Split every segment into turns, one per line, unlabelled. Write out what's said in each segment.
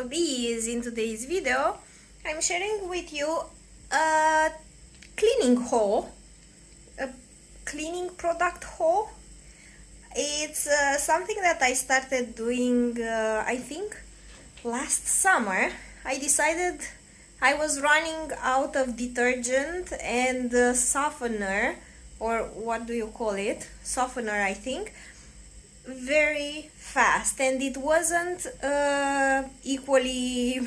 all these in today's video. I'm sharing with you a cleaning haul, a cleaning product haul. It's something that I started doing, I think, last summer. I decided I was running out of detergent and softener, or what do you call it? Softener, I think, very fast, and it wasn't equally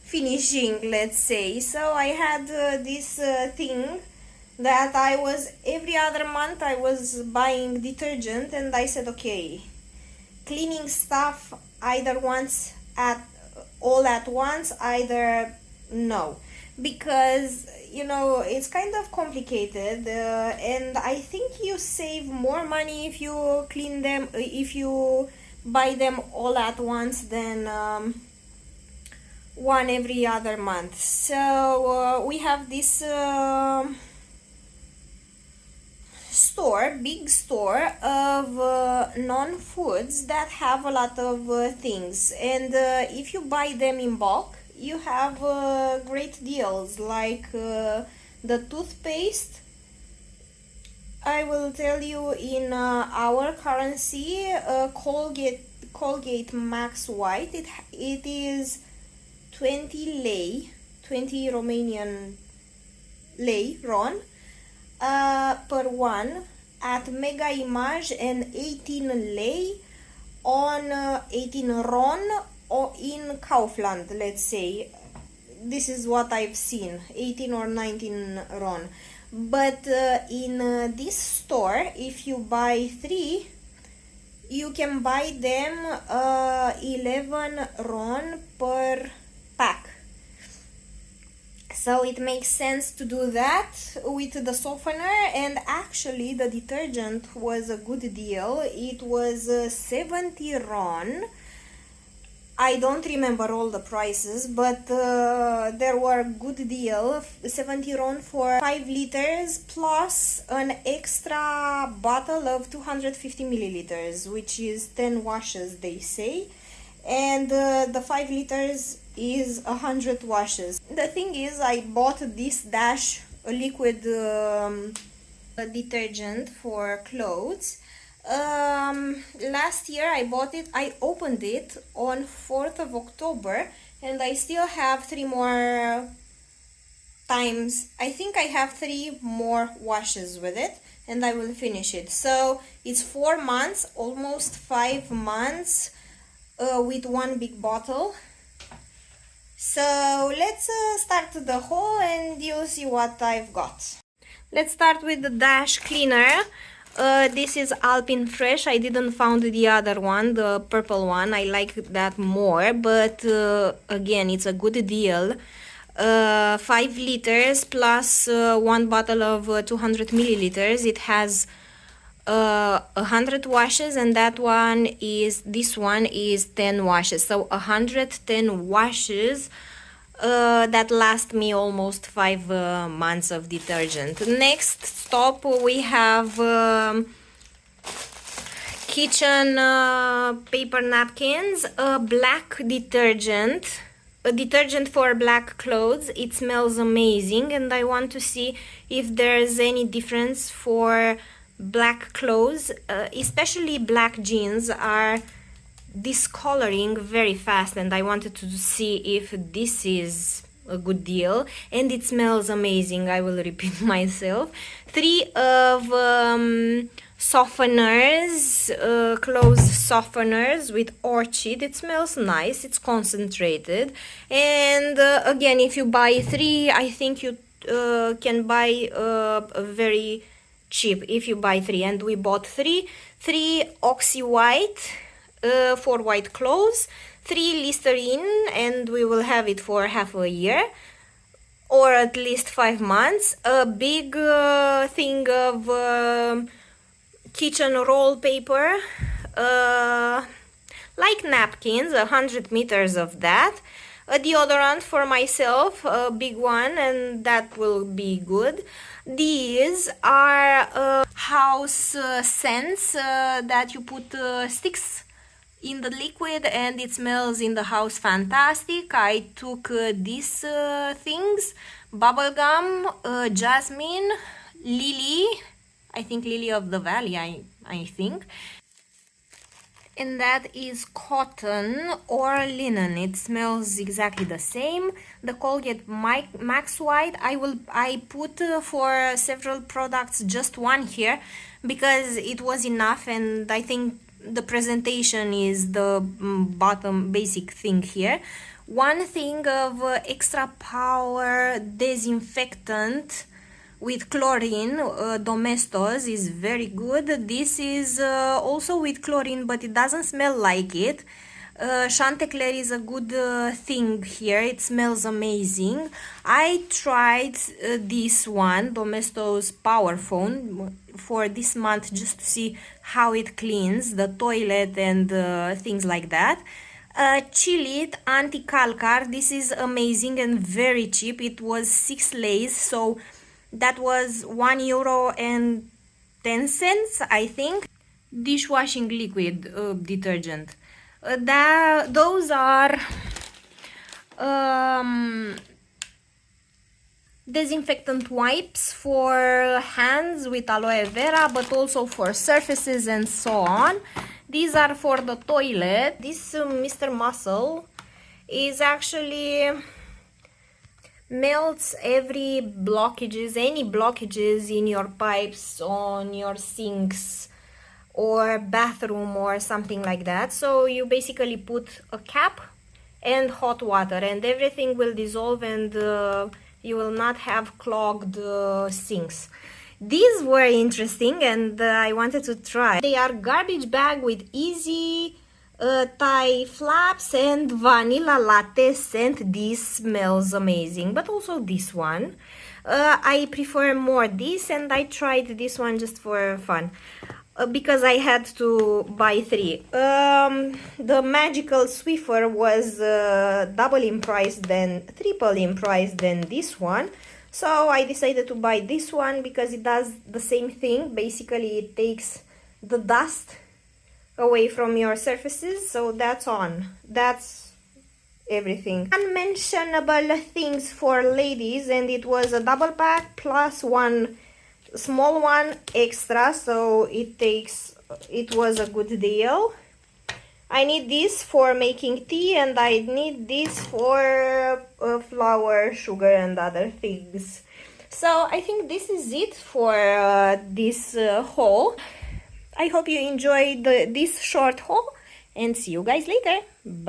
finishing, let's say. So I had this thing that I was every other month I was buying detergent, and I said, okay, cleaning stuff either once all at once, either no, because you know it's kind of complicated, and I think you save more money if you clean them, if you buy them all at once than one every other month. So we have this big store of non-foods that have a lot of things, and if you buy them in bulk, you have great deals, like the toothpaste. I will tell you in our currency, Colgate Max White, it is 20 lei, 20 Romanian lei, RON, per one at Mega Image, and 18 lei on 18 RON or in Kaufland, let's say. This is what I've seen, 18 or 19 RON. But in this store, if you buy 3, you can buy them 11 RON per pack. So it makes sense to do that with the softener, and actually the detergent was a good deal. It was 70 RON. I don't remember all the prices, but there were good deal, 70 RON for 5 liters plus an extra bottle of 250 milliliters, which is 10 washes, they say, and the 5 liters is 100 washes. The thing is, I bought this Dash, a liquid detergent for clothes. Last year I bought it, I opened it on 4th of October, and I still have 3 more times. I think I have 3 more washes with it, and I will finish it. So it's 4 months, almost 5 months with one big bottle. So let's start the haul, and you'll see what I've got. Let's start with the Dash cleaner. This is Alpine Fresh. I didn't found the other one, the purple one. I like that more, but again, it's a good deal. 5 liters plus 1 bottle of 200 milliliters. It has 100 washes, and this one is 10 washes. So 110 washes that last me almost 5 months of detergent. Next stop, we have kitchen paper napkins, black detergent, a detergent for black clothes. It smells amazing, and I want to see if there's any difference for black clothes, especially black jeans are discoloring very fast, and I wanted to see if this is a good deal, and it smells amazing. I will repeat myself. 3 of softeners, clothes softeners with orchid. It smells nice, it's concentrated, and again, if you buy 3, I think you can buy very cheap if you buy 3, and we bought 3 Oxy White for white clothes, 3 Listerine, and we will have it for half a year or at least 5 months. A big thing of kitchen roll paper, like napkins, 100 meters of that. A deodorant for myself, a big one, and that will be good. These are house scents that you put sticks in the liquid and it smells in the house fantastic. I took these things: bubblegum, jasmine, lily, I think lily of the valley, I think, and that is cotton or linen. It smells exactly the same. The Colgate Max White, I put for several products just one here because it was enough, and I think the presentation is the bottom basic thing here. One thing of extra power disinfectant with chlorine, Domestos, is very good. This is also with chlorine, but it doesn't smell like it. Chanticleer is a good thing here. It smells amazing. I tried this one, Domestos Power Phone, for this month just to see how it cleans the toilet and things like that. Chilit Anti-Calcar, this is amazing and very cheap. It was 6 lays, so that was €1.10, I think. Dishwashing liquid detergent. Those are disinfectant wipes for hands with aloe vera, but also for surfaces and so on. These are for the toilet. This Mr. Muscle is actually melts any blockages in your pipes, on your sinks or bathroom or something like that. So you basically put a cap and hot water and everything will dissolve, and you will not have clogged sinks. These were interesting and I wanted to try. They are garbage bag with easy tie flaps and vanilla latte scent. This smells amazing, but also this one. I prefer more this, and I tried this one just for fun because I had to buy 3. The magical Swiffer was double in price triple in price than this one, so I decided to buy this one because it does the same thing. Basically it takes the dust away from your surfaces, so that's everything. Unmentionable things for ladies, and it was a double pack plus one small one extra, so it was a good deal. I need this for making tea, and I need this for flour, sugar and other things. So I think this is it for this haul. I hope you enjoyed this short haul, and see you guys later. Bye.